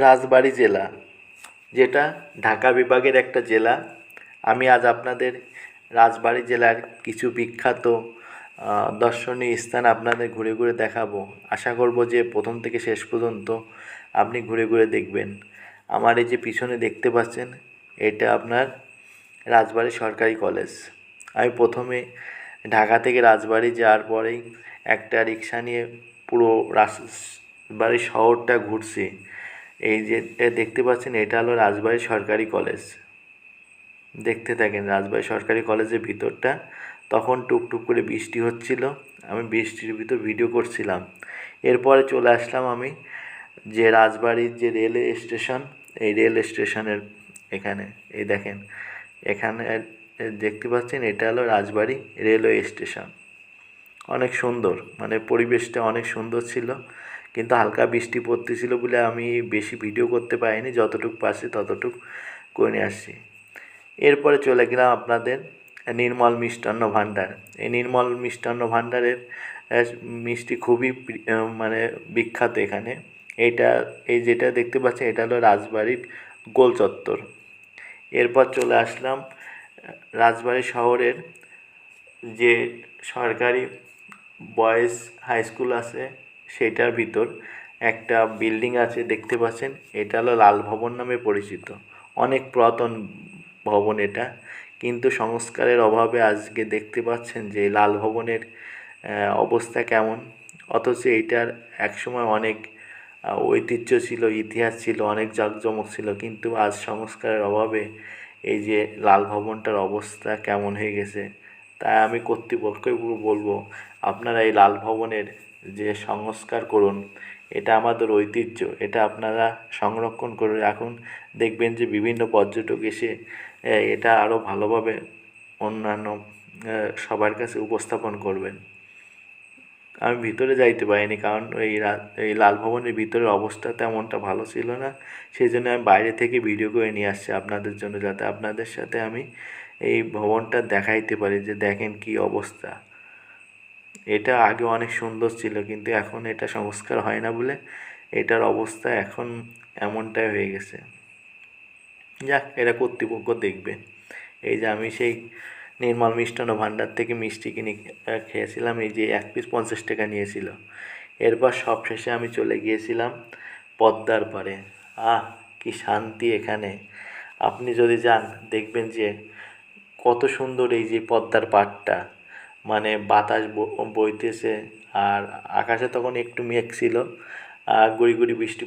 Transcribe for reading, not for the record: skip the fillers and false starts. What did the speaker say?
রাজবাড়ী জেলা, যেটা ঢাকা বিভাগের একটা জেলা। আমি আজ আপনাদের রাজবাড়ী জেলার কিছু বিখ্যাত দর্শনীয় স্থান আপনাদের ঘুরে ঘুরে দেখাবো। আশা করব যে প্রথম থেকে শেষ পর্যন্ত আপনি ঘুরে ঘুরে দেখবেন। আমার এই যে পিছনে দেখতে পাচ্ছেন, এটা আপনার রাজবাড়ী সরকারি কলেজ। আমি প্রথমে ঢাকা থেকে রাজবাড়ী যাওয়ার পরেই একটা রিক্সা নিয়ে পুরো রাজবাড়ী শহরটা ঘুরছি। এই যে দেখতে পাচ্ছেন, এটা হলো রাজবাড়ী সরকারি কলেজ। দেখতে থাকেন রাজবাড়ী সরকারি কলেজের ভিতরটা। তখন টুকটুক করে বৃষ্টি হচ্ছিল, আমি বৃষ্টির ভিতর ভিডিও করছিলাম। এরপরে চলে আসলাম আমি যে রাজবাড়ির যে রেল স্টেশন, এই রেল স্টেশনের এখানে এই দেখেন, এখানে দেখতে পাচ্ছেন, এটা হলো রাজবাড়ী রেলওয়ে স্টেশন। অনেক সুন্দর, মানে পরিবেশটা অনেক সুন্দর ছিল, কিন্তু হালকা বৃষ্টি পড়তেছিল বলে আমি বেশি ভিডিও করতে পারিনি। যতটুকু পারছি ততটুকু করে নিয়ে আসছি। এরপরে চলে গেলাম আপনাদের নির্মল মিষ্টান্ন ভাণ্ডার। এই নির্মল মিষ্টান্ন ভাণ্ডারের মিষ্টি খুবই মানে বিখ্যাত এখানে। এই যেটা দেখতে পাচ্ছেন, এটা হলো রাজবাড়ির গোল চত্বর। এরপর চলে আসলাম রাজবাড়ী শহরের যে সরকারি বয়েজ হাই স্কুল আছে, সেটার ভিতর একটা বিল্ডিং আছে দেখতে পাচ্ছেন, এটা হলো লাল ভবন নামে পরিচিত। অনেক পুরাতন ভবন এটা, কিন্তু সংস্কারের অভাবে আজকে দেখতে পাচ্ছেন যে লাল ভবনের অবস্থা কেমন। অথচ এইটার একসময় অনেক ঐতিহ্য ছিল, ইতিহাস ছিল, অনেক জাঁকজমক ছিল, কিন্তু আজ সংস্কারের অভাবে এই যে লাল ভবনটার অবস্থা কেমন হয়ে গেছে। তাই আমি কর্তৃপক্ষকে বলবো, আপনারা এই লাল ভবনের যে সংস্কার করুন। এটা আমাদের ঐতিহ্য, এটা আপনারা সংরক্ষণ করে রাখুন। দেখবেন যে বিভিন্ন পর্যটক এসে এটা আরও ভালোভাবে অন্যান্য সবার কাছে উপস্থাপন করবেন। আমি ভিতরে যাইতে পারিনি, কারণ এই লাল ভবনের ভিতরের অবস্থা তেমনটা ভালো ছিল না। সেই জন্য আমি বাইরে থেকে ভিডিও করে নিয়ে আসছি আপনাদের জন্য, যাতে আপনাদের সাথে আমি এই ভবনটা দেখাইতে পারি যে দেখেন কি অবস্থা। এটা আগে অনেক সুন্দর ছিল, কিন্তু এখন এটা সংস্কার হয় না বলে এটার অবস্থা এখন এমনটাই হয়ে গেছে। যাক, এটা কর্তৃপক্ষ দেখবে। এই যে আমি সেই নির্মল মিষ্টান্ন ভাণ্ডার থেকে মিষ্টি কিনে খেয়েছিলাম, এই যে 1 পিস 50 টাকা নিয়েছিল। এরপর সব শেষে আমি চলে গিয়েছিলাম পদ্মার পাড়ে। কি শান্তি এখানে! আপনি যদি যান দেখবেন যে কত সুন্দর এই যে পদ্মার পাড়টা, মানে বাতাস বইতেছে, আর আকাশে তখন একটু মেঘ ছিল, আর গুড়ি গুড়ি বৃষ্টি